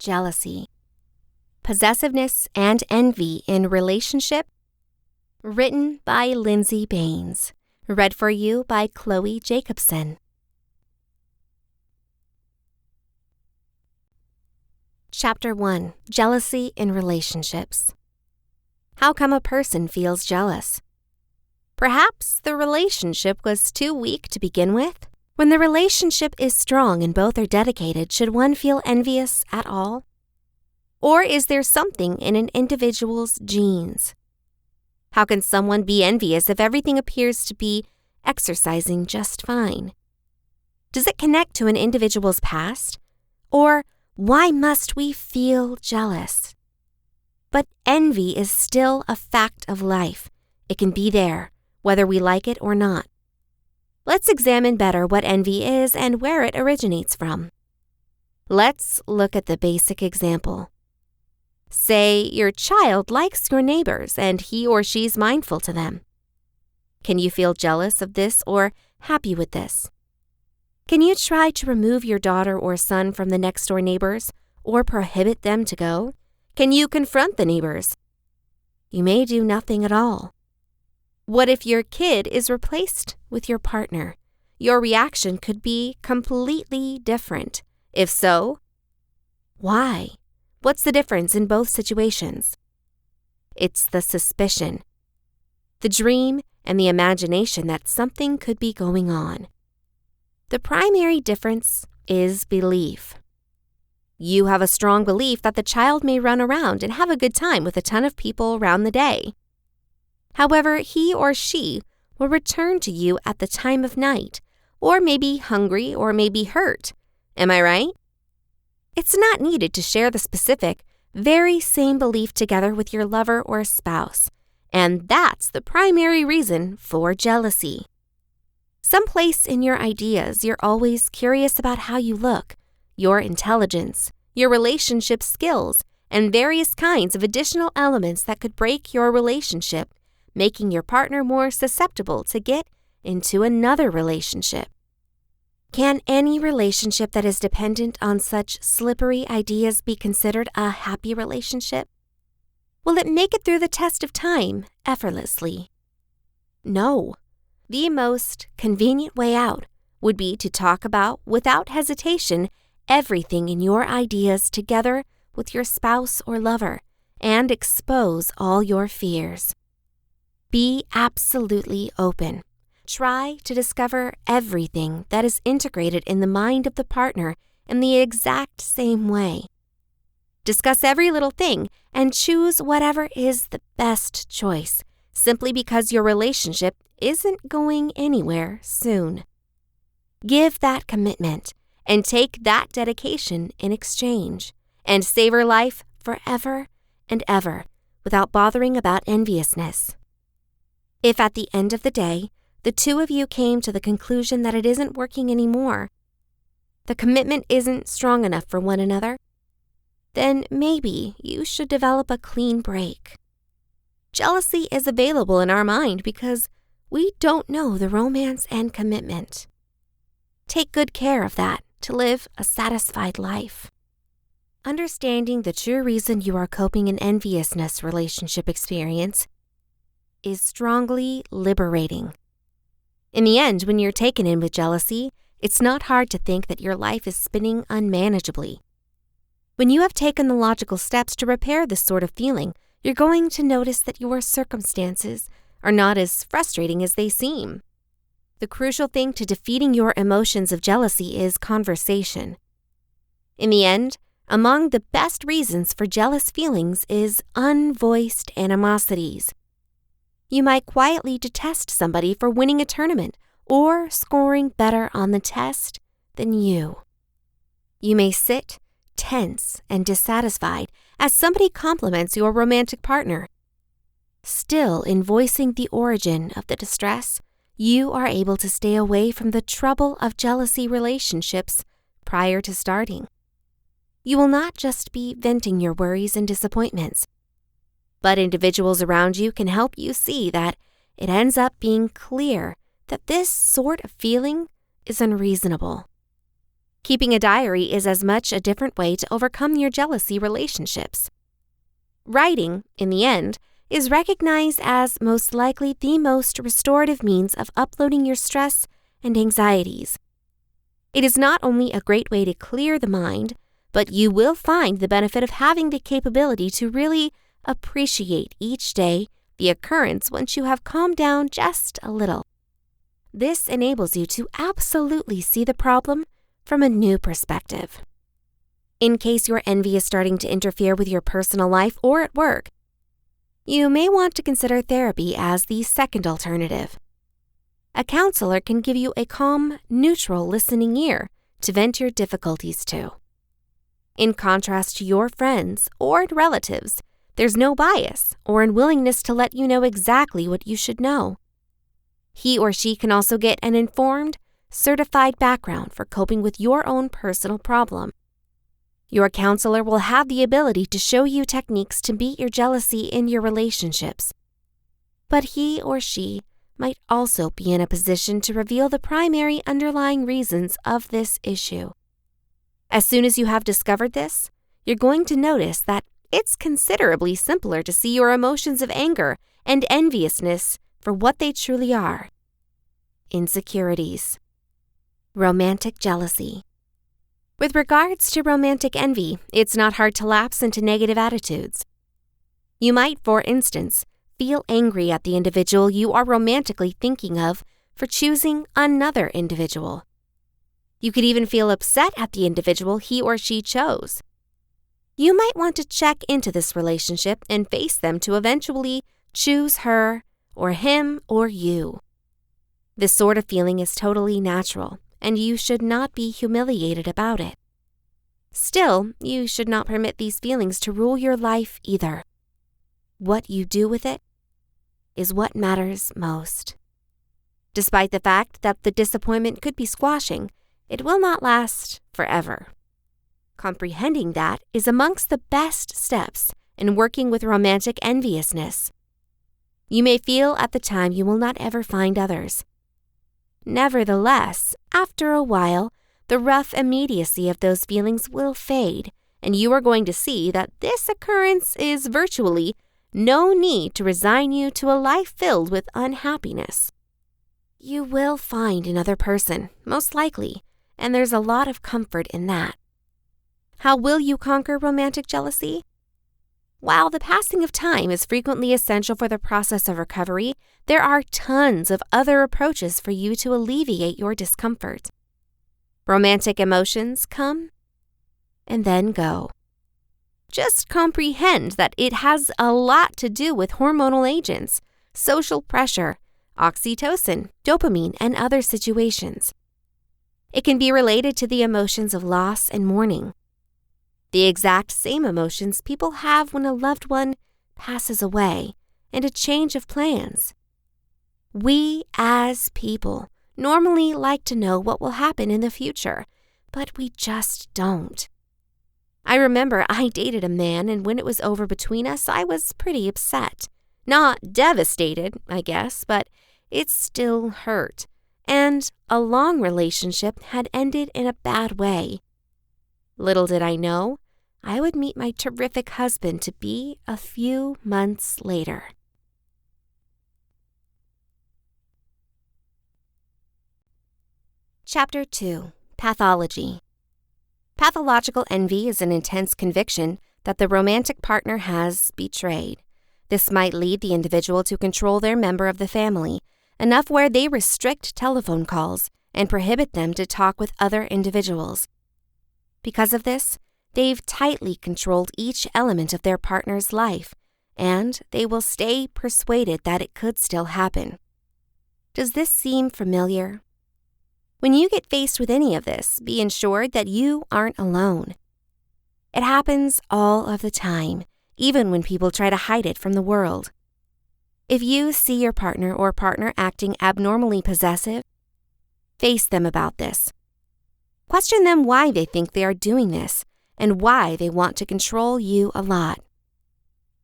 jealousy. Possessiveness and Envy in Relationship. Written by Lindsay Baines. Read for you by Chloe Jacobson. Chapter 1. Jealousy in Relationships. How come a person feels jealous? Perhaps the relationship was too weak to begin with? When the relationship is strong and both are dedicated, should one feel envious at all? Or is there something in an individual's genes? How can someone be envious if everything appears to be exercising just fine? Does it connect to an individual's past? Or why must we feel jealous? But envy is still a fact of life. It can be there, whether we like it or not. Let's examine better what envy is and where it originates from. Let's look at the basic example. Say your child likes your neighbors and he or she's mindful to them. Can you feel jealous of this or happy with this? Can you try to remove your daughter or son from the next-door neighbors or prohibit them to go? Can you confront the neighbors? You may do nothing at all. What if your kid is replaced with your partner? Your reaction could be completely different. If so, why? What's the difference in both situations? It's the suspicion, the dream, and the imagination that something could be going on. The primary difference is belief. You have a strong belief that the child may run around and have a good time with a ton of people around the day. However, he or she will return to you at the time of night, or may be hungry or may be hurt. Am I right? It's not needed to share the specific, very same belief together with your lover or spouse, and that's the primary reason for jealousy. Someplace in your ideas, you're always curious about how you look, your intelligence, your relationship skills, and various kinds of additional elements that could break your relationship, making your partner more susceptible to get into another relationship. Can any relationship that is dependent on such slippery ideas be considered a happy relationship? Will it make it through the test of time effortlessly? No. The most convenient way out would be to talk about, without hesitation, everything in your ideas together with your spouse or lover and expose all your fears. Be absolutely open. Try to discover everything that is integrated in the mind of the partner in the exact same way. Discuss every little thing and choose whatever is the best choice, simply because your relationship isn't going anywhere soon. Give that commitment and take that dedication in exchange, and savor life forever and ever without bothering about enviousness. If at the end of the day, the two of you came to the conclusion that it isn't working anymore, the commitment isn't strong enough for one another, then maybe you should develop a clean break. Jealousy is available in our mind because we don't know the romance and commitment. Take good care of that to live a satisfied life. Understanding the true reason you are coping an enviousness relationship experience is strongly liberating. In the end, when you're taken in with jealousy, it's not hard to think that your life is spinning unmanageably. When you have taken the logical steps to repair this sort of feeling, you're going to notice that your circumstances are not as frustrating as they seem. The crucial thing to defeating your emotions of jealousy is conversation. In the end, among the best reasons for jealous feelings is unvoiced animosities. You might quietly detest somebody for winning a tournament or scoring better on the test than you. You may sit tense and dissatisfied as somebody compliments your romantic partner. Still, in voicing the origin of the distress, you are able to stay away from the trouble of jealousy relationships prior to starting. You will not just be venting your worries and disappointments, but individuals around you can help you see that it ends up being clear that this sort of feeling is unreasonable. Keeping a diary is as much a different way to overcome your jealousy relationships. Writing, in the end, is recognized as most likely the most restorative means of uploading your stress and anxieties. It is not only a great way to clear the mind, but you will find the benefit of having the capability to really appreciate each day the occurrence once you have calmed down just a little. This enables you to absolutely see the problem from a new perspective. In case your envy is starting to interfere with your personal life or at work, you may want to consider therapy as the second alternative. A counselor can give you a calm, neutral listening ear to vent your difficulties to. In contrast to your friends or relatives, there's no bias or unwillingness to let you know exactly what you should know. He or she can also get an informed, certified background for coping with your own personal problem. Your counselor will have the ability to show you techniques to beat your jealousy in your relationships. But he or she might also be in a position to reveal the primary underlying reasons of this issue. As soon as you have discovered this, you're going to notice that it's considerably simpler to see your emotions of anger and enviousness for what they truly are: insecurities. Romantic jealousy. With regards to romantic envy, it's not hard to lapse into negative attitudes. You might, for instance, feel angry at the individual you are romantically thinking of for choosing another individual. You could even feel upset at the individual he or she chose. You might want to check into this relationship and face them to eventually choose her or him or you. This sort of feeling is totally natural, and you should not be humiliated about it. Still, you should not permit these feelings to rule your life either. What you do with it is what matters most. Despite the fact that the disappointment could be squashing, it will not last forever. Comprehending that is amongst the best steps in working with romantic enviousness. You may feel at the time you will not ever find others. Nevertheless, after a while, the rough immediacy of those feelings will fade, and you are going to see that this occurrence is virtually no need to resign you to a life filled with unhappiness. You will find another person, most likely, and there's a lot of comfort in that. How will you conquer romantic jealousy? While the passing of time is frequently essential for the process of recovery, there are tons of other approaches for you to alleviate your discomfort. Romantic emotions come and then go. Just comprehend that it has a lot to do with hormonal agents, social pressure, oxytocin, dopamine, and other situations. It can be related to the emotions of loss and mourning, the exact same emotions people have when a loved one passes away, and a change of plans. We, as people, normally like to know what will happen in the future, but we just don't. I remember I dated a man, and when it was over between us, I was pretty upset. Not devastated, I guess, but it still hurt. And a long relationship had ended in a bad way. Little did I know, I would meet my terrific husband-to-be a few months later. Chapter 2. Pathology. Pathological envy is an intense conviction that the romantic partner has betrayed. This might lead the individual to control their member of the family, enough where they restrict telephone calls and prohibit them to talk with other individuals. Because of this, they've tightly controlled each element of their partner's life, and they will stay persuaded that it could still happen. Does this seem familiar? When you get faced with any of this, be ensured that you aren't alone. It happens all of the time, even when people try to hide it from the world. If you see your partner or partner acting abnormally possessive, face them about this. Question them why they think they are doing this and why they want to control you a lot.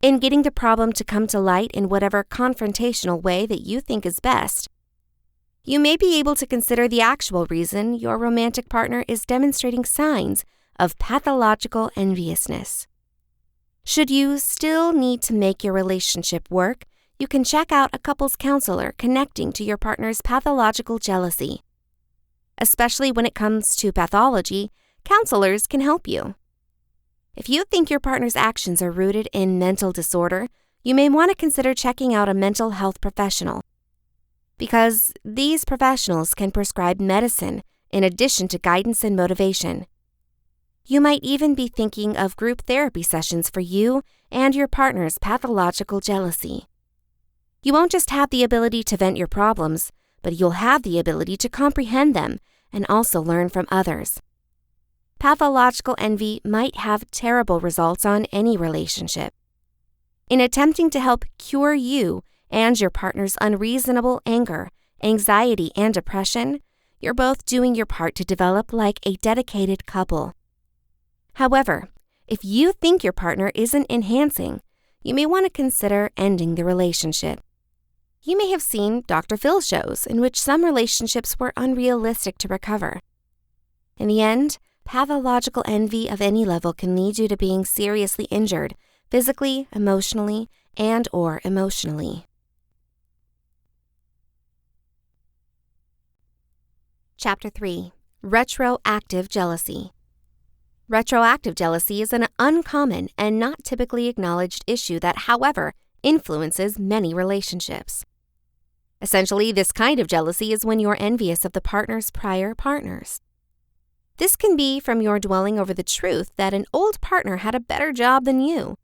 In getting the problem to come to light in whatever confrontational way that you think is best, You may be able to consider the actual reason your romantic partner is demonstrating signs of pathological enviousness. Should you still need to make your relationship work, you can check out a couples counselor connecting to your partner's pathological jealousy. Especially when it comes to pathology, counselors can help you. If you think your partner's actions are rooted in mental disorder, you may want to consider checking out a mental health professional, because these professionals can prescribe medicine in addition to guidance and motivation. You might even be thinking of group therapy sessions for you and your partner's pathological jealousy. You won't just have the ability to vent your problems, but you'll have the ability to comprehend them and also learn from others. Pathological envy might have terrible results on any relationship. In attempting to help cure you and your partner's unreasonable anger, anxiety, and depression, you're both doing your part to develop like a dedicated couple. However, if you think your partner isn't enhancing, you may want to consider ending the relationship. You may have seen Dr. Phil shows in which some relationships were unrealistic to recover. In the end, pathological envy of any level can lead you to being seriously injured, physically, emotionally, and/or emotionally. Chapter 3. Retroactive Jealousy. Retroactive jealousy is an uncommon and not typically acknowledged issue that, however, influences many relationships. Essentially, this kind of jealousy is when you're envious of the partner's prior partners. This can be from your dwelling over the truth that an old partner had a better job than you,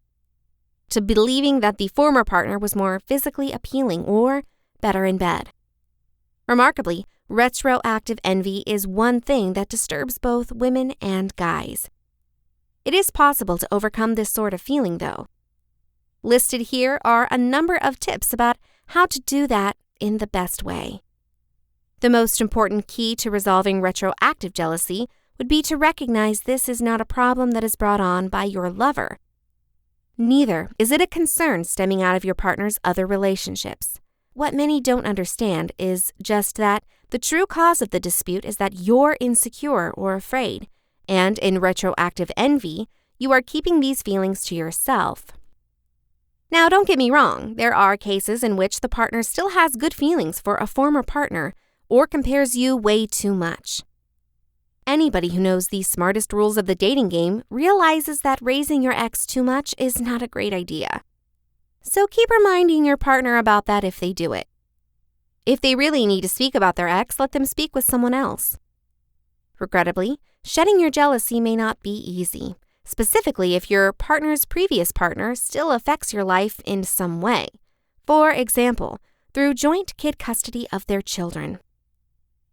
to believing that the former partner was more physically appealing or better in bed. Remarkably, retroactive envy is one thing that disturbs both women and guys. It is possible to overcome this sort of feeling, though. Listed here are a number of tips about how to do that in the best way. The most important key to resolving retroactive jealousy would be to recognize this is not a problem that is brought on by your lover. Neither is it a concern stemming out of your partner's other relationships. What many don't understand is just that the true cause of the dispute is that you're insecure or afraid, and in retroactive envy, you are keeping these feelings to yourself. Now, don't get me wrong, there are cases in which the partner still has good feelings for a former partner or compares you way too much. Anybody who knows the smartest rules of the dating game realizes that raising your ex too much is not a great idea. So keep reminding your partner about that if they do it. If they really need to speak about their ex, let them speak with someone else. Regrettably, shedding your jealousy may not be easy, specifically if your partner's previous partner still affects your life in some way. For example, through joint kid custody of their children.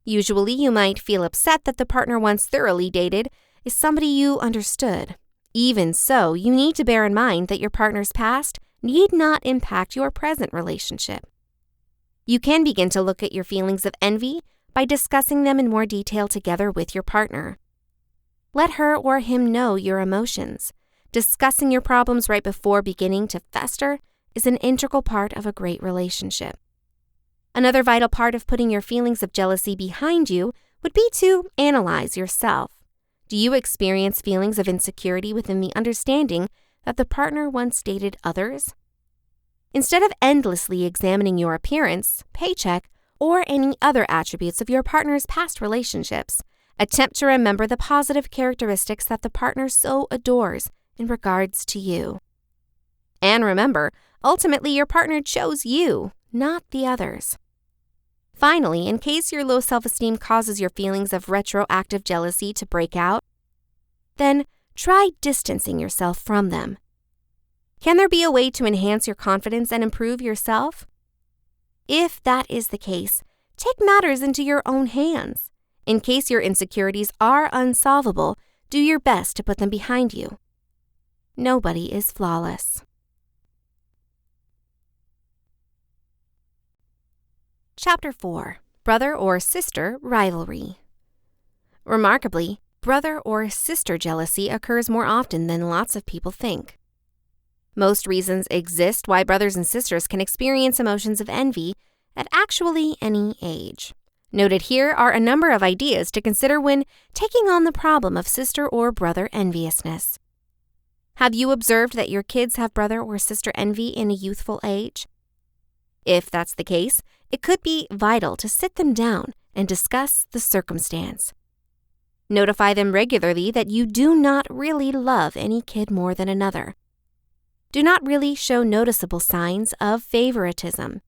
Usually, you might feel upset that the partner once thoroughly dated is somebody you understood. Even so, you need to bear in mind that your partner's past need not impact your present relationship. You can begin to look at your feelings of envy by discussing them in more detail together with your partner. Let her or him know your emotions. Discussing your problems right before beginning to fester is an integral part of a great relationship. Another vital part of putting your feelings of jealousy behind you would be to analyze yourself. Do you experience feelings of insecurity within the understanding that the partner once dated others? Instead of endlessly examining your appearance, paycheck, or any other attributes of your partner's past relationships, attempt to remember the positive characteristics that the partner so adores in regards to you. And remember, ultimately your partner chose you, not the others. Finally, in case your low self-esteem causes your feelings of retroactive jealousy to break out, then try distancing yourself from them. Can there be a way to enhance your confidence and improve yourself? If that is the case, take matters into your own hands. In case your insecurities are unsolvable, do your best to put them behind you. Nobody is flawless. Chapter 4. Brother or Sister Rivalry. Remarkably, brother or sister jealousy occurs more often than lots of people think. Most reasons exist why brothers and sisters can experience emotions of envy at actually any age. Noted here are a number of ideas to consider when taking on the problem of sister or brother enviousness. Have you observed that your kids have brother or sister envy in a youthful age? If that's the case, it could be vital to sit them down and discuss the circumstance. Notify them regularly that you do not really love any kid more than another. Do not really show noticeable signs of favoritism.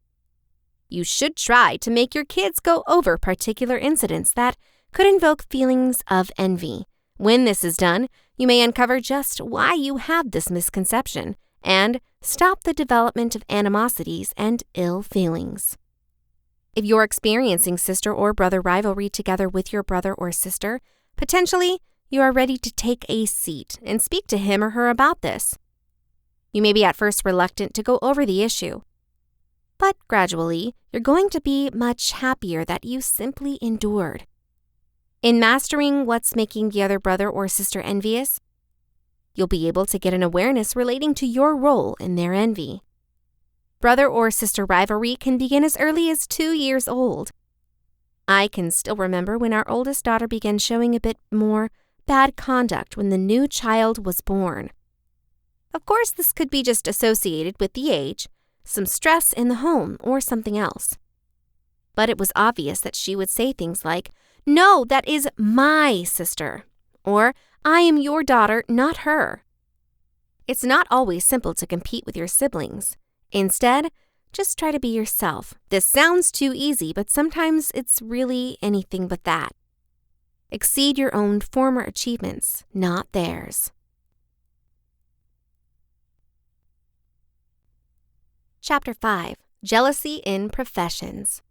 You should try to make your kids go over particular incidents that could invoke feelings of envy. When this is done, you may uncover just why you have this misconception and stop the development of animosities and ill feelings. If you're experiencing sister or brother rivalry together with your brother or sister, potentially you are ready to take a seat and speak to him or her about this. You may be at first reluctant to go over the issue, but gradually you're going to be much happier that you simply endured. In mastering what's making the other brother or sister envious, you'll be able to get an awareness relating to your role in their envy. Brother or sister rivalry can begin as early as 2 years old. I can still remember when our oldest daughter began showing a bit more bad conduct when the new child was born. Of course, this could be just associated with the age, some stress in the home, or something else. But it was obvious that she would say things like, "No, that is my sister," or "I am your daughter, not her." It's not always simple to compete with your siblings. Instead, just try to be yourself. This sounds too easy, but sometimes it's really anything but that. Exceed your own former achievements, not theirs. Chapter 5. Jealousy in Professions.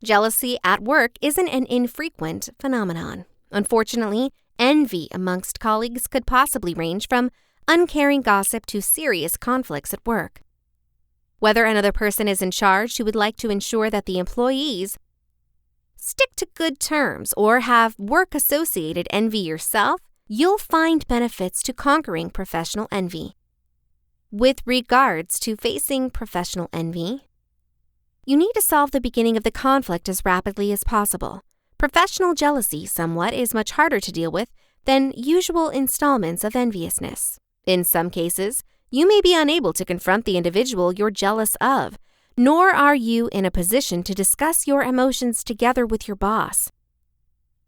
Jealousy at work isn't an infrequent phenomenon. Unfortunately, envy amongst colleagues could possibly range from uncaring gossip to serious conflicts at work. Whether another person is in charge who would like to ensure that the employees stick to good terms or have work-associated envy yourself, you'll find benefits to conquering professional envy. With regards to facing professional envy, you need to solve the beginning of the conflict as rapidly as possible. Professional jealousy somewhat is much harder to deal with than usual installments of enviousness. In some cases, you may be unable to confront the individual you're jealous of, nor are you in a position to discuss your emotions together with your boss.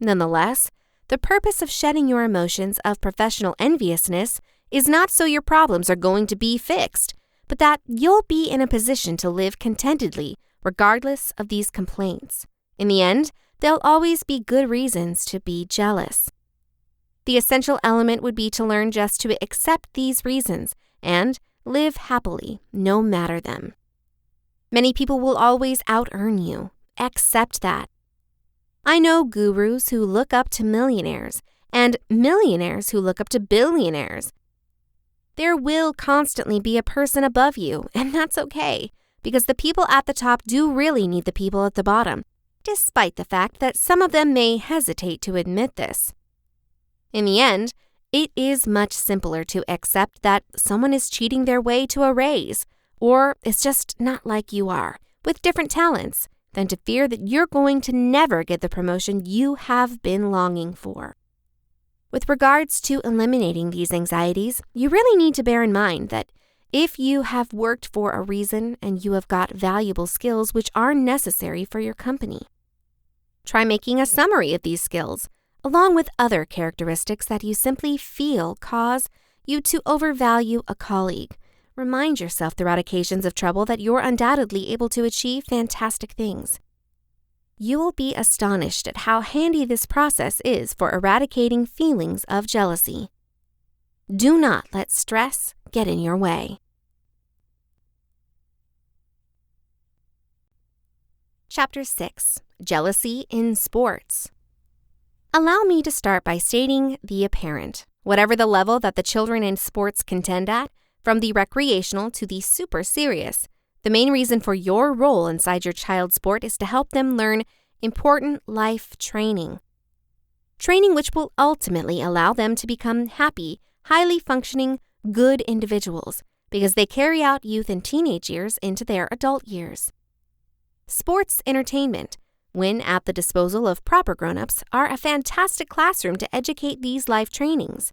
Nonetheless, the purpose of shedding your emotions of professional enviousness is not so your problems are going to be fixed, but that you'll be in a position to live contentedly regardless of these complaints. In the end, there'll always be good reasons to be jealous. The essential element would be to learn just to accept these reasons and live happily, no matter them. Many people will always out-earn you. Accept that. I know gurus who look up to millionaires and millionaires who look up to billionaires. There will constantly be a person above you, and that's okay, because the people at the top do really need the people at the bottom, despite the fact that some of them may hesitate to admit this. In the end, it is much simpler to accept that someone is cheating their way to a raise, or is just not like you are, with different talents, than to fear that you're going to never get the promotion you have been longing for. With regards to eliminating these anxieties, you really need to bear in mind that if you have worked for a reason and you have got valuable skills which are necessary for your company. Try making a summary of these skills, along with other characteristics that you simply feel cause you to overvalue a colleague. Remind yourself throughout occasions of trouble that you're undoubtedly able to achieve fantastic things. You will be astonished at how handy this process is for eradicating feelings of jealousy. Do not let stress get in your way. Chapter 6. Jealousy in Sports. Allow me to start by stating the apparent. Whatever the level that the children in sports contend at, from the recreational to the super serious, the main reason for your role inside your child's sport is to help them learn important life training. Training which will ultimately allow them to become happy, highly functioning, good individuals, because they carry out youth and teenage years into their adult years. Sports entertainment, when at the disposal of proper grown-ups, are a fantastic classroom to educate these life trainings.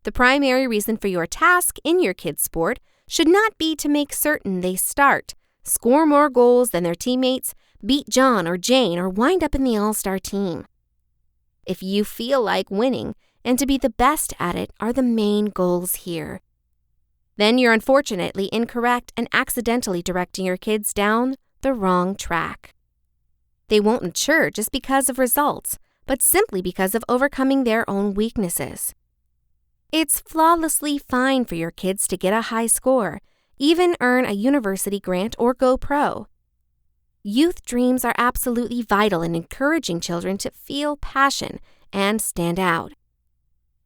The primary reason for your task in your kids' sport should not be to make certain they start, score more goals than their teammates, beat John or Jane, or wind up in the all-star team. If you feel like winning and to be the best at it are the main goals here, then you're unfortunately incorrect and accidentally directing your kids down the wrong track. They won't mature just because of results, but simply because of overcoming their own weaknesses. It's flawlessly fine for your kids to get a high score, even earn a university grant or go pro. Youth dreams are absolutely vital in encouraging children to feel passion and stand out.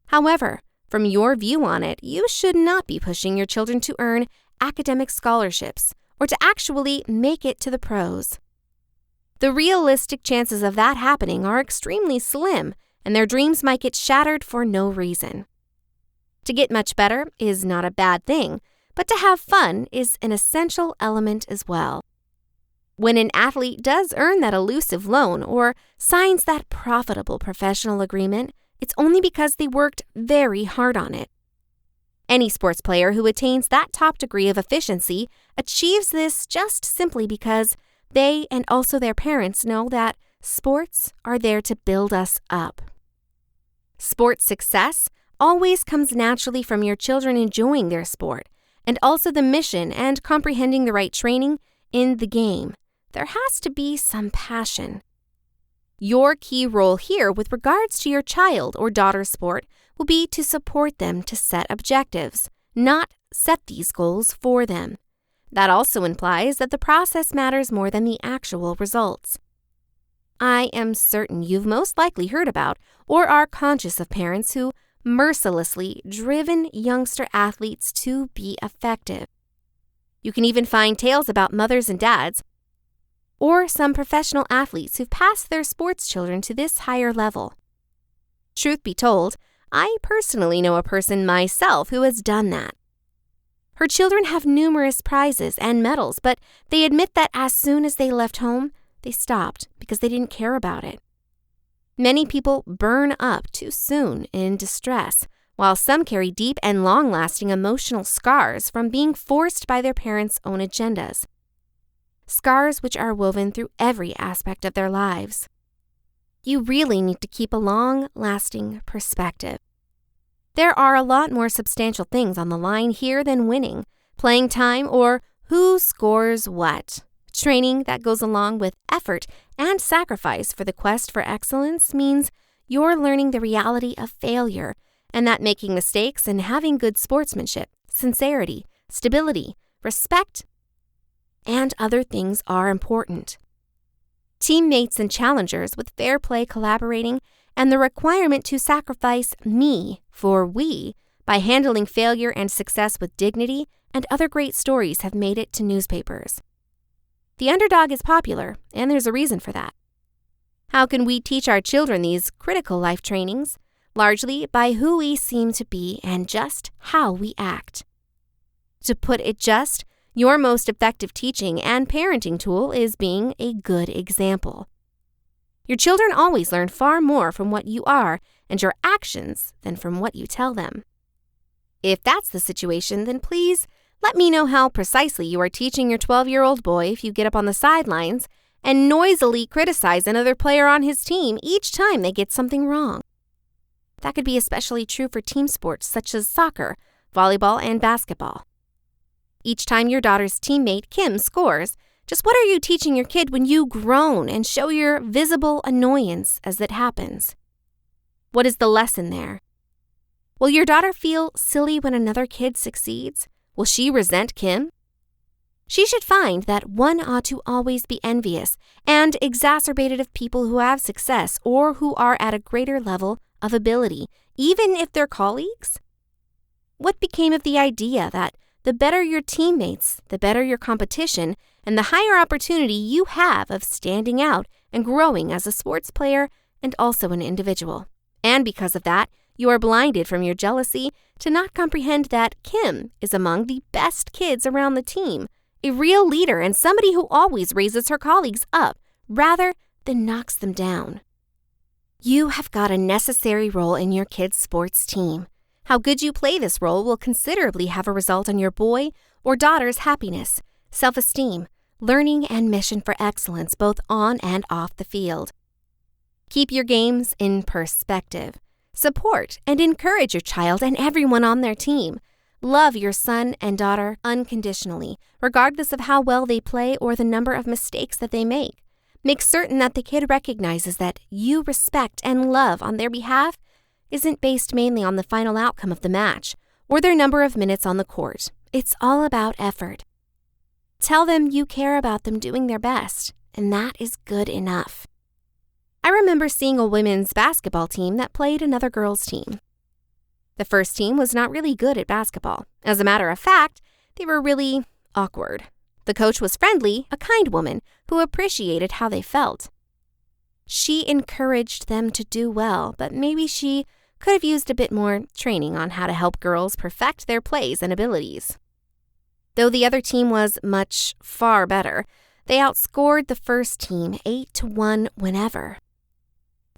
However, from your view on it, you should not be pushing your children to earn academic scholarships or to actually make it to the pros. The realistic chances of that happening are extremely slim, and their dreams might get shattered for no reason. To get much better is not a bad thing, but to have fun is an essential element as well. When an athlete does earn that elusive loan or signs that profitable professional agreement, it's only because they worked very hard on it. Any sports player who attains that top degree of efficiency achieves this just simply because they and also their parents know that sports are there to build us up. Sports success always comes naturally from your children enjoying their sport and also the mission and comprehending the right training in the game. There has to be some passion. Your key role here with regards to your child or daughter's sport will be to support them to set objectives, not set these goals for them. That also implies that the process matters more than the actual results. I am certain you've most likely heard about or are conscious of parents who mercilessly driven youngster athletes to be effective. You can even find tales about mothers and dads or some professional athletes who've passed their sports children to this higher level. Truth be told, I personally know a person myself who has done that. Her children have numerous prizes and medals, but they admit that as soon as they left home, they stopped because they didn't care about it. Many people burn up too soon in distress, while some carry deep and long-lasting emotional scars from being forced by their parents' own agendas. Scars which are woven through every aspect of their lives. You really need to keep a long-lasting perspective. There are a lot more substantial things on the line here than winning, playing time, or who scores what. Training that goes along with effort and sacrifice for the quest for excellence means you're learning the reality of failure and that making mistakes and having good sportsmanship, sincerity, stability, respect, and other things are important. Teammates and challengers with fair play collaborating and the requirement to sacrifice me for we by handling failure and success with dignity and other great stories have made it to newspapers. The underdog is popular, and there's a reason for that. How can we teach our children these critical life trainings? Largely by who we seem to be and just how we act. To put it just, your most effective teaching and parenting tool is being a good example. Your children always learn far more from what you are and your actions than from what you tell them. If that's the situation, then please let me know how precisely you are teaching your 12-year-old boy if you get up on the sidelines and noisily criticize another player on his team each time they get something wrong. That could be especially true for team sports such as soccer, volleyball, and basketball. Each time your daughter's teammate, Kim, scores, just what are you teaching your kid when you groan and show your visible annoyance as it happens? What is the lesson there? Will your daughter feel silly when another kid succeeds? Will she resent Kim? She should find that one ought to always be envious and exacerbated of people who have success or who are at a greater level of ability, even if they're colleagues. What became of the idea that the better your teammates, the better your competition, and the higher opportunity you have of standing out and growing as a sports player and also an individual? And because of that, you are blinded from your jealousy to not comprehend that Kim is among the best kids around the team, a real leader and somebody who always raises her colleagues up rather then knocks them down. You have got a necessary role in your kid's sports team. How good you play this role will considerably have a result on your boy or daughter's happiness, self-esteem, learning, and mission for excellence both on and off the field. Keep your games in perspective. Support and encourage your child and everyone on their team. Love your son and daughter unconditionally, regardless of how well they play or the number of mistakes that they make. Make certain that the kid recognizes that you respect and love on their behalf isn't based mainly on the final outcome of the match or their number of minutes on the court. It's all about effort. Tell them you care about them doing their best, and that is good enough. I remember seeing a women's basketball team that played another girls' team. The first team was not really good at basketball. As a matter of fact, they were really awkward. The coach was friendly, a kind woman who appreciated how they felt. She encouraged them to do well, but maybe she could have used a bit more training on how to help girls perfect their plays and abilities. Though the other team was far better, they outscored the first team 8-1 whenever.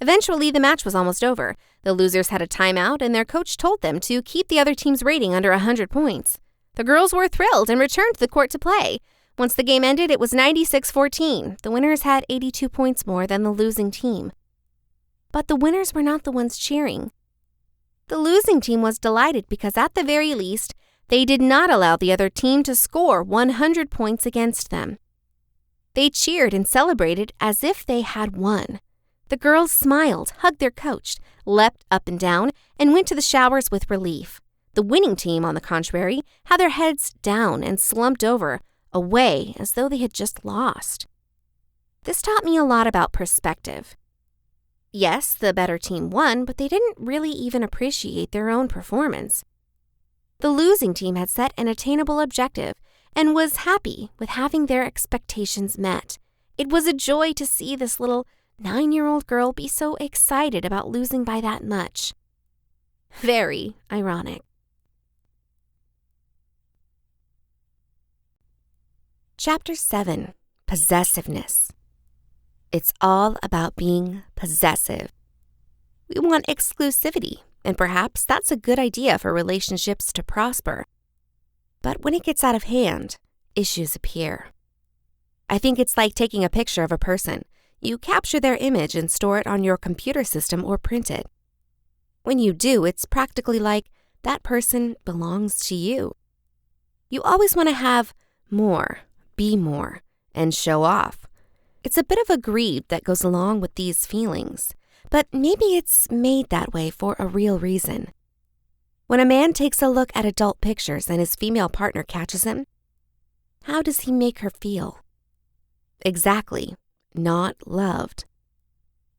Eventually, the match was almost over. The losers had a timeout, and their coach told them to keep the other team's rating under 100 points. The girls were thrilled and returned to the court to play. Once the game ended, it was 96-14. The winners had 82 points more than the losing team. But the winners were not the ones cheering. The losing team was delighted because at the very least, they did not allow the other team to score 100 points against them. They cheered and celebrated as if they had won. The girls smiled, hugged their coach, leapt up and down, and went to the showers with relief. The winning team, on the contrary, had their heads down and slumped over, away as though they had just lost. This taught me a lot about perspective. Yes, the better team won, but they didn't really even appreciate their own performance. The losing team had set an attainable objective and was happy with having their expectations met. It was a joy to see this little 9-year-old girl be so excited about losing by that much. Very ironic. Chapter 7. Possessiveness. It's all about being possessive. We want exclusivity, and perhaps that's a good idea for relationships to prosper. But when it gets out of hand, issues appear. I think it's like taking a picture of a person. You capture their image and store it on your computer system or print it. When you do, it's practically like that person belongs to you. You always want to have more, be more, and show off. It's a bit of a greed that goes along with these feelings, but maybe it's made that way for a real reason. When a man takes a look at adult pictures and his female partner catches him, how does he make her feel? Exactly, not loved.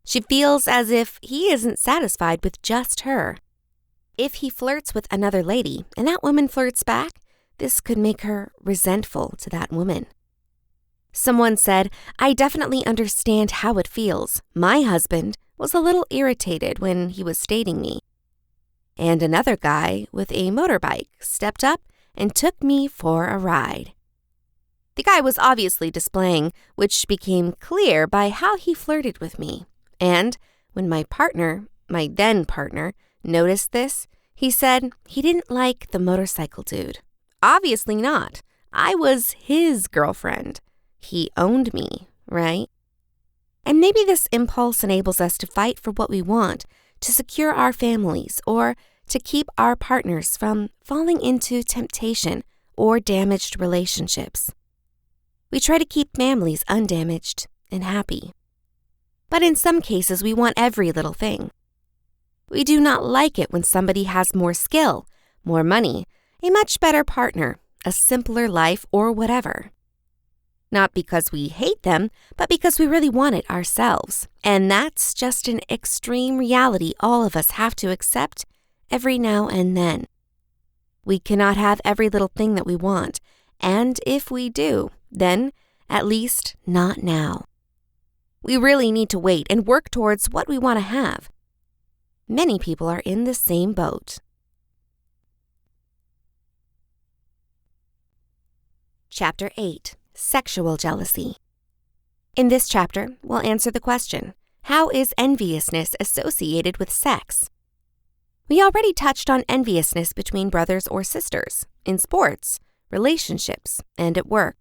She feels as if he isn't satisfied with just her. If he flirts with another lady and that woman flirts back, this could make her resentful to that woman. Someone said, "I definitely understand how it feels. My husband was a little irritated when he was dating me." And another guy with a motorbike stepped up and took me for a ride. The guy was obviously displaying, which became clear by how he flirted with me. And when my then partner, noticed this, he said he didn't like the motorcycle dude. Obviously not. I was his girlfriend. He owned me, right? And maybe this impulse enables us to fight for what we want, to secure our families, or to keep our partners from falling into temptation or damaged relationships. We try to keep families undamaged and happy. But in some cases, we want every little thing. We do not like it when somebody has more skill, more money, a much better partner, a simpler life, or whatever. Not because we hate them, but because we really want it ourselves. And that's just an extreme reality all of us have to accept every now and then. We cannot have every little thing that we want, and if we do, then at least not now. We really need to wait and work towards what we want to have. Many people are in the same boat. Chapter 8. Sexual Jealousy. In this chapter, we'll answer the question, how is enviousness associated with sex? We already touched on enviousness between brothers or sisters, in sports, relationships, and at work.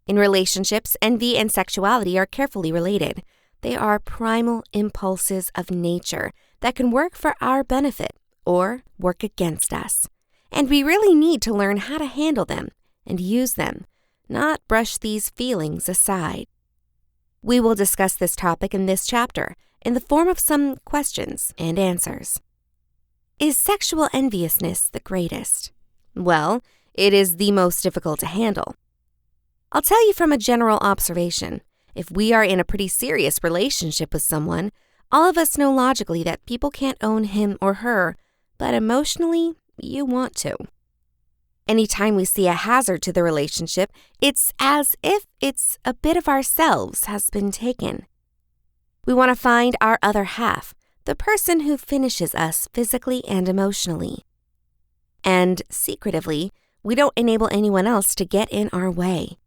In relationships, envy and sexuality are carefully related. They are primal impulses of nature that can work for our benefit or work against us. And we really need to learn how to handle them and use them, not brush these feelings aside. We will discuss this topic in this chapter in the form of some questions and answers. Is sexual enviousness the greatest? Well, it is the most difficult to handle. I'll tell you from a general observation. If we are in a pretty serious relationship with someone, all of us know logically that people can't own him or her, but emotionally, you want to. Anytime we see a hazard to the relationship, it's as if a bit of ourselves has been taken. We want to find our other half, the person who finishes us physically and emotionally. And secretively, we don't enable anyone else to get in our way.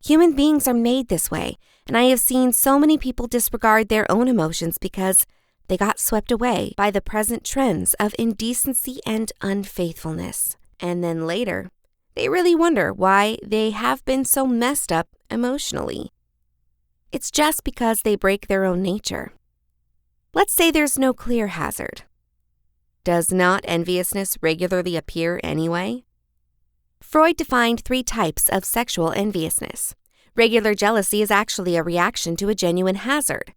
Human beings are made this way, and I have seen so many people disregard their own emotions because they got swept away by the present trends of indecency and unfaithfulness. And then later, they really wonder why they have been so messed up emotionally. It's just because they break their own nature. Let's say there's no clear hazard. Does not enviousness regularly appear anyway? Freud defined 3 types of sexual enviousness. Regular jealousy is actually a reaction to a genuine hazard.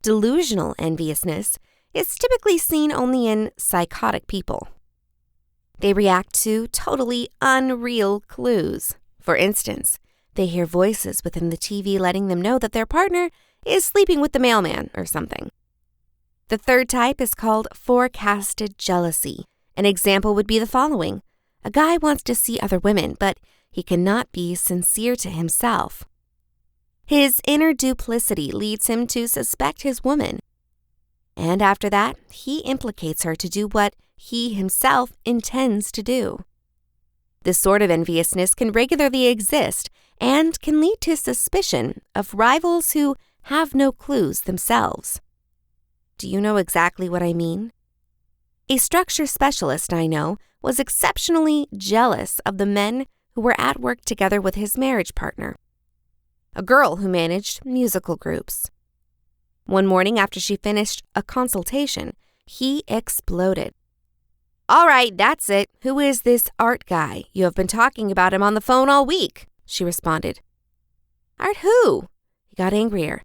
Delusional enviousness is typically seen only in psychotic people. They react to totally unreal clues. For instance, they hear voices within the TV letting them know that their partner is sleeping with the mailman or something. The 3rd type is called forecasted jealousy. An example would be the following. A guy wants to see other women, but he cannot be sincere to himself. His inner duplicity leads him to suspect his woman. And after that, he implicates her to do what he himself intends to do. This sort of enviousness can regularly exist and can lead to suspicion of rivals who have no clues themselves. Do you know exactly what I mean? A structure specialist I know was exceptionally jealous of the men who were at work together with his marriage partner, a girl who managed musical groups. One morning after she finished a consultation, he exploded. "All right, that's it. Who is this Art guy? You have been talking about him on the phone all week," she responded. "Art who?" He got angrier.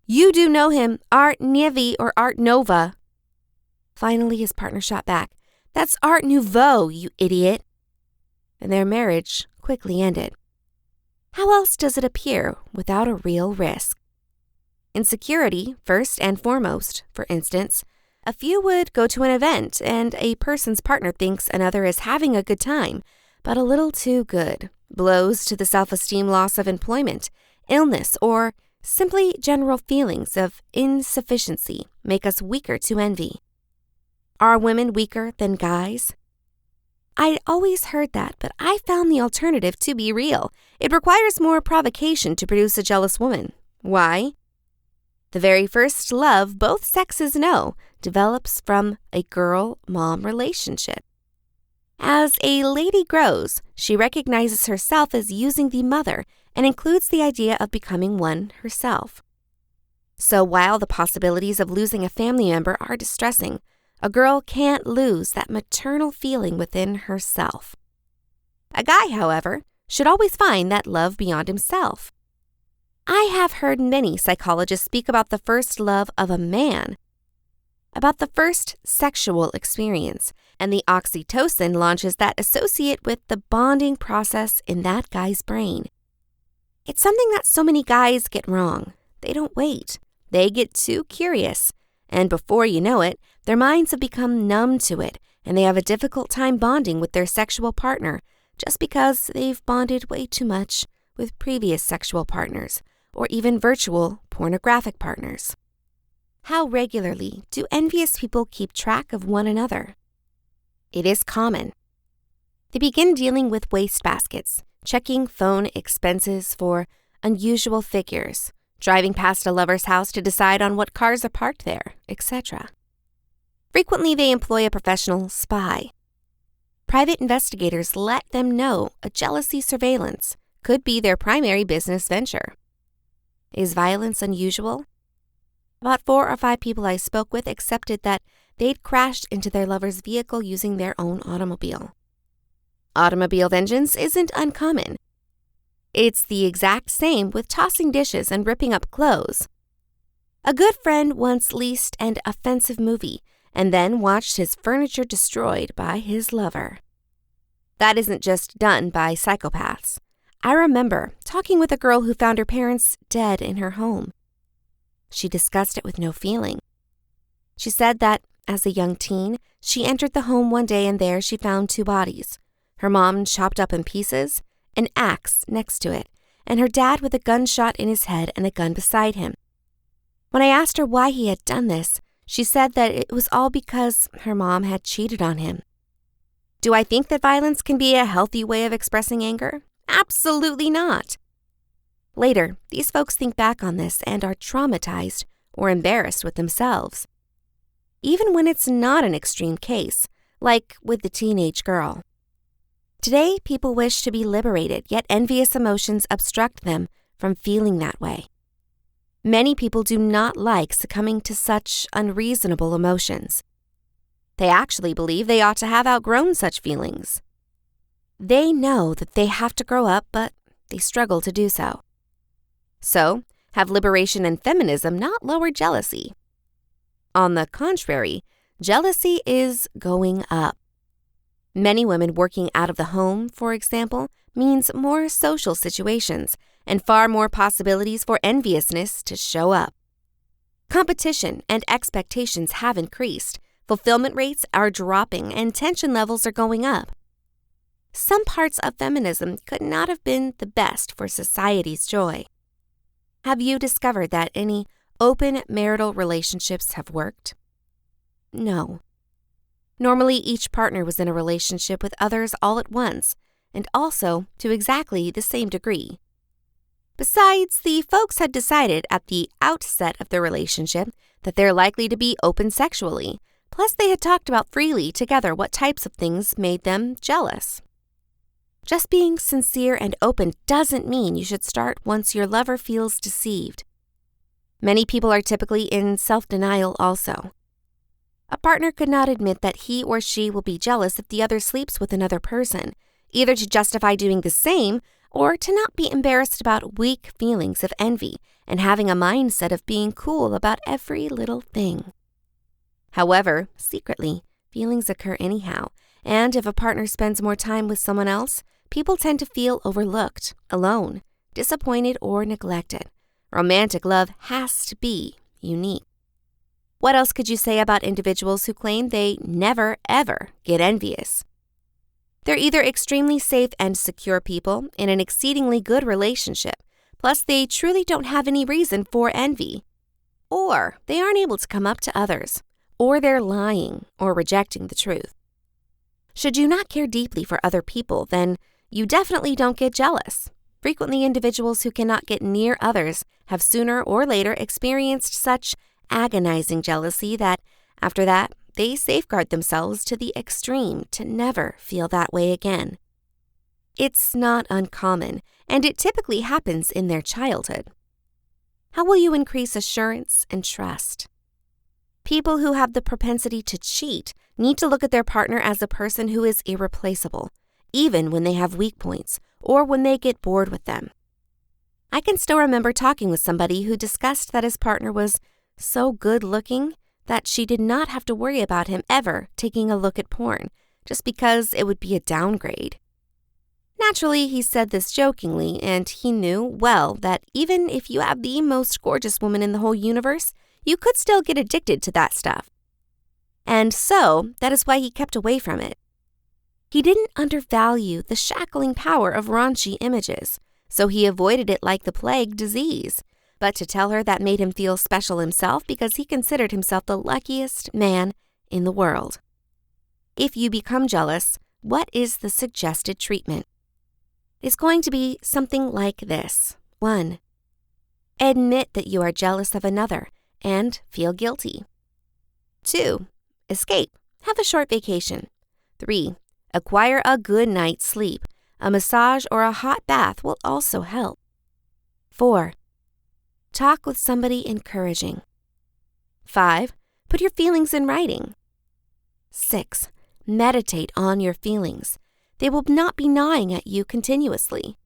"You do know him, Art Nievi or Art Nova." Finally, his partner shot back. "That's Art Nouveau, you idiot." And their marriage quickly ended. How else does it appear without a real risk? Insecurity, first and foremost. For instance, a few would go to an event and a person's partner thinks another is having a good time, but a little too good. Blows to the self-esteem, loss of employment, illness, or simply general feelings of insufficiency make us weaker to envy. Are women weaker than guys? I'd always heard that, but I found the alternative to be real. It requires more provocation to produce a jealous woman. Why? The very first love both sexes know develops from a girl-mom relationship. As a lady grows, she recognizes herself as using the mother and includes the idea of becoming one herself. So while the possibilities of losing a family member are distressing, a girl can't lose that maternal feeling within herself. A guy, however, should always find that love beyond himself. I have heard many psychologists speak about the first love of a man, about the first sexual experience, and the oxytocin launches that associate with the bonding process in that guy's brain. It's something that so many guys get wrong. They don't wait. They get too curious. And before you know it, their minds have become numb to it, and they have a difficult time bonding with their sexual partner just because they've bonded way too much with previous sexual partners or even virtual pornographic partners. How regularly do envious people keep track of one another? It is common. They begin dealing with wastebaskets, checking phone expenses for unusual figures, driving past a lover's house to decide on what cars are parked there, etc. Frequently, they employ a professional spy. Private investigators let them know a jealousy surveillance could be their primary business venture. Is violence unusual? About 4 or 5 people I spoke with accepted that they'd crashed into their lover's vehicle using their own automobile. Automobile vengeance isn't uncommon. It's the exact same with tossing dishes and ripping up clothes. A good friend once leased an offensive movie and then watched his furniture destroyed by his lover. That isn't just done by psychopaths. I remember talking with a girl who found her parents dead in her home. She discussed it with no feeling. She said that, as a young teen, she entered the home one day and there she found 2 bodies, her mom chopped up in pieces, an axe next to it, and her dad with a gunshot in his head and a gun beside him. When I asked her why he had done this, she said that it was all because her mom had cheated on him. Do I think that violence can be a healthy way of expressing anger? Absolutely not. Later, these folks think back on this and are traumatized or embarrassed with themselves. Even when it's not an extreme case, like with the teenage girl. Today, people wish to be liberated, yet envious emotions obstruct them from feeling that way. Many people do not like succumbing to such unreasonable emotions. They actually believe they ought to have outgrown such feelings. They know that they have to grow up, but they struggle to do so. So, have liberation and feminism not lowered jealousy? On the contrary, jealousy is going up. Many women working out of the home, for example, means more social situations and far more possibilities for enviousness to show up. Competition and expectations have increased, fulfillment rates are dropping, and tension levels are going up. Some parts of feminism could not have been the best for society's joy. Have you discovered that any open marital relationships have worked? No. Normally, each partner was in a relationship with others all at once, and also to exactly the same degree. Besides, the folks had decided at the outset of the relationship that they're likely to be open sexually, plus they had talked about freely together what types of things made them jealous. Just being sincere and open doesn't mean you should start once your lover feels deceived. Many people are typically in self-denial also. A partner could not admit that he or she will be jealous if the other sleeps with another person, either to justify doing the same or to not be embarrassed about weak feelings of envy and having a mindset of being cool about every little thing. However, secretly, feelings occur anyhow, and if a partner spends more time with someone else, people tend to feel overlooked, alone, disappointed, or neglected. Romantic love has to be unique. What else could you say about individuals who claim they never, ever get envious? They're either extremely safe and secure people in an exceedingly good relationship, plus they truly don't have any reason for envy. Or they aren't able to come up to others, or they're lying or rejecting the truth. Should you not care deeply for other people, then you definitely don't get jealous. Frequently, individuals who cannot get near others have sooner or later experienced such agonizing jealousy that, after that, they safeguard themselves to the extreme to never feel that way again. It's not uncommon, and it typically happens in their childhood. How will you increase assurance and trust? People who have the propensity to cheat need to look at their partner as a person who is irreplaceable, even when they have weak points or when they get bored with them. I can still remember talking with somebody who discussed that his partner was so good-looking that she did not have to worry about him ever taking a look at porn, just because it would be a downgrade. Naturally, he said this jokingly, and he knew well that even if you have the most gorgeous woman in the whole universe, you could still get addicted to that stuff. And so, that is why he kept away from it. He didn't undervalue the shackling power of raunchy images, so he avoided it like the plague disease. But to tell her that made him feel special himself because he considered himself the luckiest man in the world. If you become jealous, what is the suggested treatment? It's going to be something like this. 1. Admit that you are jealous of another and feel guilty. 2. Escape. Have a short vacation. 3. Acquire a good night's sleep. A massage or a hot bath will also help. 4. Talk with somebody encouraging. 5. Put your feelings in writing. 6. Meditate on your feelings. They will not be gnawing at you continuously.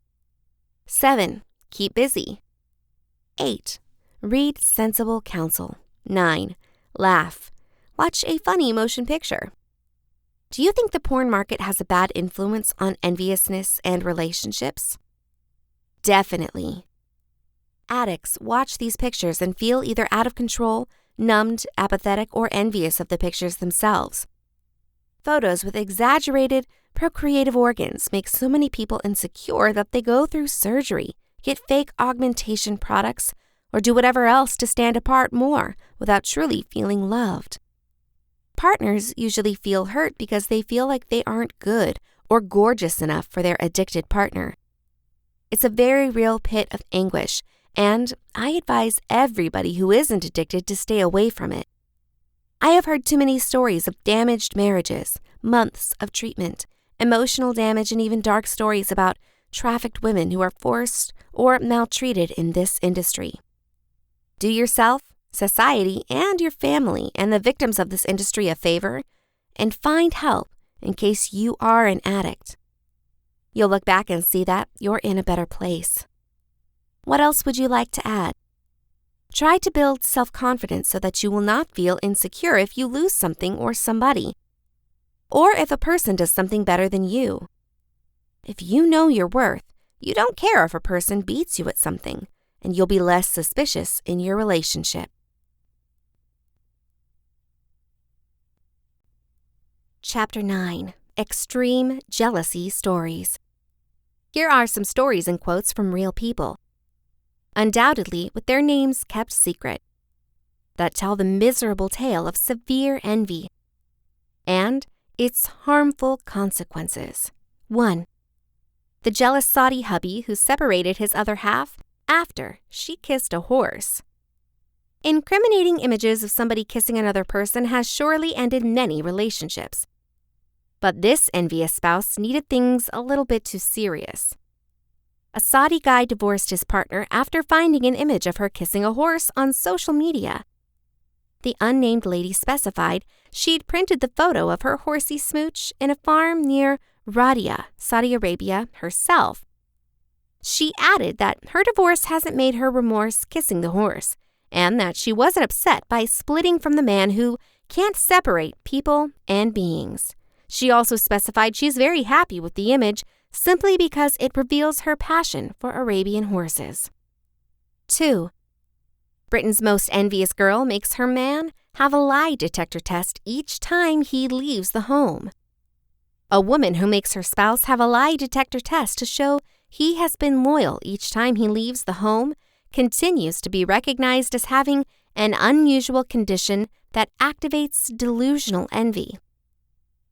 7. Keep busy. 8. Read sensible counsel. 9. Laugh. Watch a funny motion picture. Do you think the porn market has a bad influence on enviousness and relationships? Definitely. Addicts watch these pictures and feel either out of control, numbed, apathetic, or envious of the pictures themselves. Photos with exaggerated, procreative organs make so many people insecure that they go through surgery, get fake augmentation products, or do whatever else to stand apart more without truly feeling loved. Partners usually feel hurt because they feel like they aren't good or gorgeous enough for their addicted partner. It's a very real pit of anguish, and I advise everybody who isn't addicted to stay away from it. I have heard too many stories of damaged marriages, months of treatment, emotional damage, and even dark stories about trafficked women who are forced or maltreated in this industry. Do yourself, society, and your family and the victims of this industry a favor and find help in case you are an addict. You'll look back and see that you're in a better place. What else would you like to add? Try to build self-confidence so that you will not feel insecure if you lose something or somebody, or if a person does something better than you. If you know your worth, you don't care if a person beats you at something, and you'll be less suspicious in your relationship. Chapter 9. Extreme Jealousy Stories. Here are some stories and quotes from real people, undoubtedly with their names kept secret, that tell the miserable tale of severe envy and its harmful consequences. 1. The jealous Saudi hubby who separated his other half after she kissed a horse. Incriminating images of somebody kissing another person has surely ended many relationships. But this envious spouse needed things a little bit too serious. A Saudi guy divorced his partner after finding an image of her kissing a horse on social media. The unnamed lady specified she'd printed the photo of her horsey smooch in a farm near Riyadh, Saudi Arabia, herself. She added that her divorce hasn't made her remorse kissing the horse, and that she wasn't upset by splitting from the man who can't separate people and beings. She also specified she's very happy with the image simply because it reveals her passion for Arabian horses. 2. Britain's most envious girl makes her man have a lie detector test each time he leaves the home. A woman who makes her spouse have a lie detector test to show he has been loyal each time he leaves the home continues to be recognized as having an unusual condition that activates delusional envy.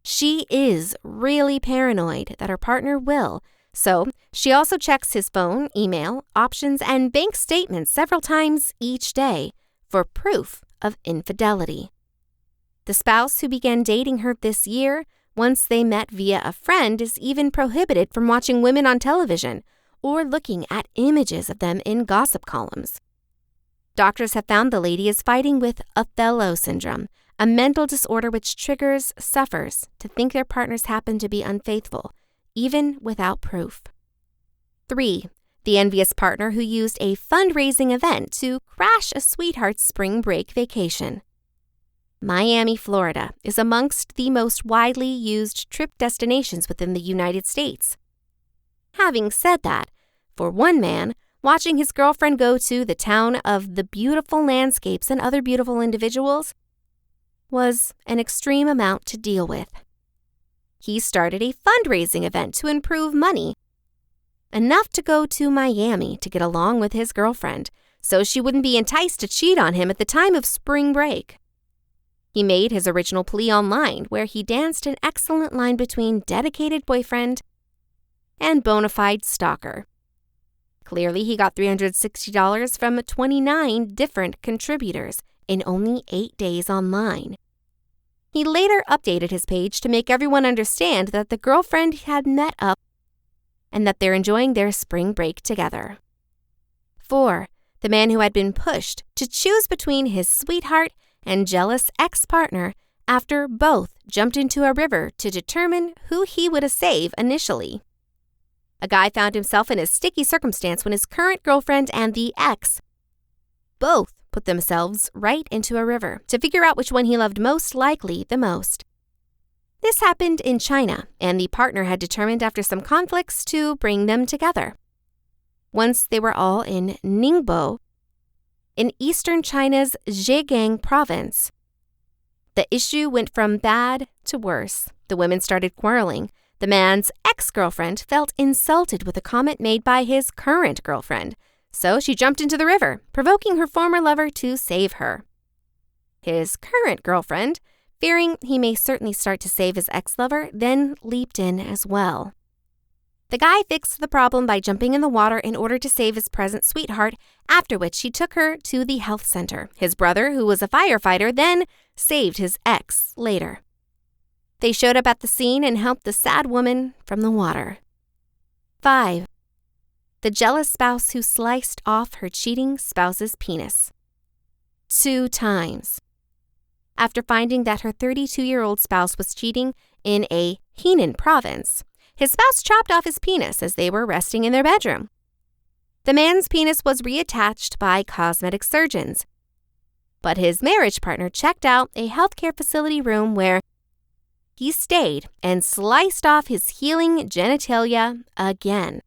She is really paranoid that her partner will, so she also checks his phone, email, options, and bank statements several times each day for proof of infidelity. The spouse who began dating her this year, once they met via a friend, is even prohibited from watching women on television or looking at images of them in gossip columns. Doctors have found the lady is fighting with Othello syndrome, a mental disorder which triggers sufferers to think their partners happen to be unfaithful, even without proof. 3. The envious partner who used a fundraising event to crash a sweetheart's spring break vacation. Miami, Florida is amongst the most widely used trip destinations within the United States. Having said that, for one man, watching his girlfriend go to the town of the beautiful landscapes and other beautiful individuals was an extreme amount to deal with. He started a fundraising event to improve money, enough to go to Miami to get along with his girlfriend, so she wouldn't be enticed to cheat on him at the time of spring break. He made his original plea online, where he danced an excellent line between dedicated boyfriend and bona fide stalker. Clearly, he got $360 from 29 different contributors in only 8 days online. He later updated his page to make everyone understand that the girlfriend had met up and that they're enjoying their spring break together. 4. The man who had been pushed to choose between his sweetheart and jealous ex-partner after both jumped into a river to determine who he would save initially. A guy found himself in a sticky circumstance when his current girlfriend and the ex both put themselves right into a river to figure out which one he loved most likely the most. This happened in China, and the partner had determined after some conflicts to bring them together. Once they were all in Ningbo, in eastern China's Zhejiang province, the issue went from bad to worse. The women started quarreling. The man's ex-girlfriend felt insulted with a comment made by his current girlfriend, so she jumped into the river, provoking her former lover to save her. His current girlfriend, fearing he may certainly start to save his ex-lover, then leaped in as well. The guy fixed the problem by jumping in the water in order to save his present sweetheart, after which he took her to the health center. His brother, who was a firefighter, then saved his ex later. They showed up at the scene and helped the sad woman from the water. 5. The jealous spouse who sliced off her cheating spouse's penis. 2 times. After finding that her 32-year-old spouse was cheating in a Henan province, his spouse chopped off his penis as they were resting in their bedroom. The man's penis was reattached by cosmetic surgeons, but his marriage partner checked out a healthcare facility room where he stayed and sliced off his healing genitalia again.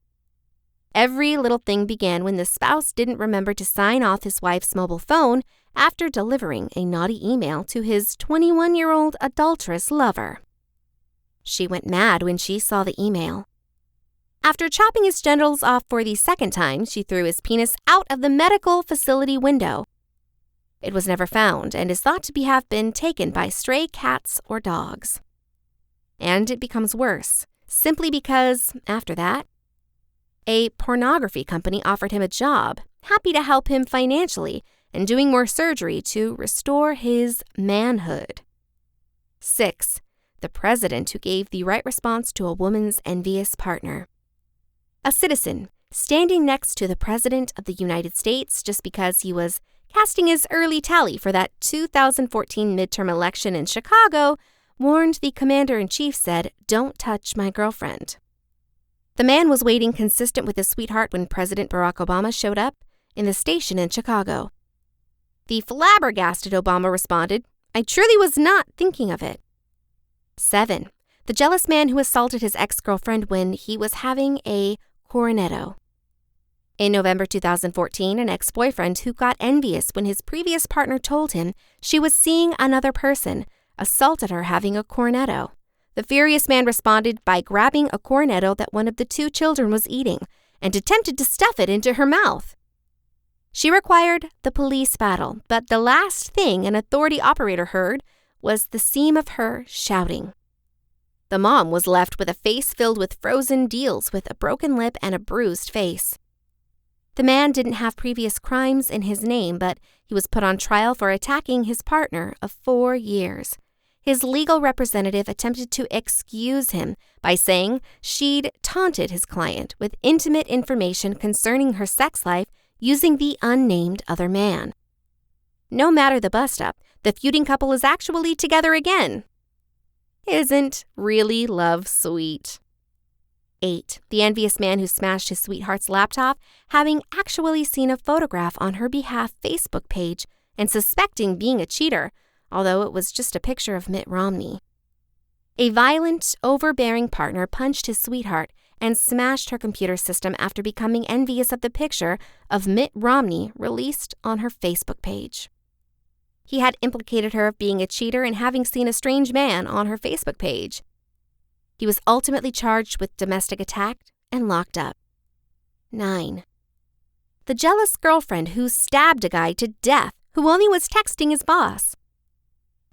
Every little thing began when the spouse didn't remember to sign off his wife's mobile phone after delivering a naughty email to his 21-year-old adulterous lover. She went mad when she saw the email. After chopping his genitals off for the second time, she threw his penis out of the medical facility window. It was never found and is thought to have been taken by stray cats or dogs. And it becomes worse, simply because, after that, a pornography company offered him a job, happy to help him financially and doing more surgery to restore his manhood. 6. The president who gave the right response to a woman's envious partner. A citizen standing next to the President of the United States just because he was casting his early tally for that 2014 midterm election in Chicago warned the commander-in-chief said, "Don't touch my girlfriend." The man was waiting consistent with his sweetheart when President Barack Obama showed up in the station in Chicago. The flabbergasted Obama responded, "I truly was not thinking of it." 7. The jealous man who assaulted his ex-girlfriend when he was having a cornetto. In November 2014, an ex-boyfriend who got envious when his previous partner told him she was seeing another person assaulted her having a cornetto. The furious man responded by grabbing a cornetto that one of the 2 children was eating and attempted to stuff it into her mouth. She required the police battle, but the last thing an authority operator heard was the seam of her shouting. The mom was left with a face filled with frozen deals with a broken lip and a bruised face. The man didn't have previous crimes in his name, but he was put on trial for attacking his partner of 4 years. His legal representative attempted to excuse him by saying she'd taunted his client with intimate information concerning her sex life using the unnamed other man. No matter the bust-up, the feuding couple is actually together again. Isn't really love sweet? 8. The envious man who smashed his sweetheart's laptop, having actually seen a photograph on her behalf Facebook page and suspecting being a cheater, although it was just a picture of Mitt Romney. A violent, overbearing partner punched his sweetheart and smashed her computer system after becoming envious of the picture of Mitt Romney released on her Facebook page. He had implicated her of being a cheater and having seen a strange man on her Facebook page. He was ultimately charged with domestic attack and locked up. 9. The jealous girlfriend who stabbed a guy to death who only was texting his boss.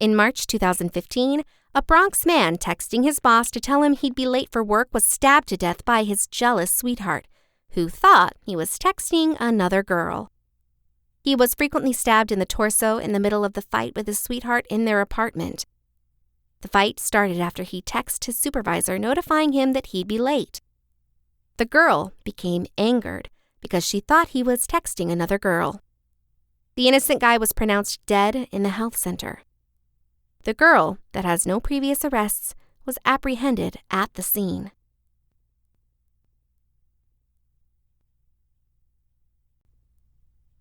In March 2015, a Bronx man texting his boss to tell him he'd be late for work was stabbed to death by his jealous sweetheart, who thought he was texting another girl. He was frequently stabbed in the torso in the middle of the fight with his sweetheart in their apartment. The fight started after he texted his supervisor notifying him that he'd be late. The girl became angered because she thought he was texting another girl. The innocent guy was pronounced dead in the health center. The girl, that has no previous arrests, was apprehended at the scene.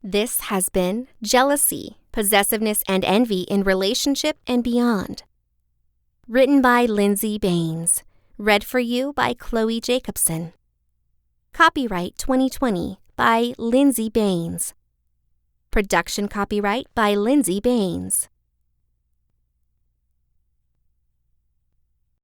This has been Jealousy, Possessiveness, and Envy in Relationship and Beyond. Written by Lindsay Baines. Read for you by Chloe Jacobson. Copyright 2020 by Lindsay Baines. Production copyright by Lindsay Baines.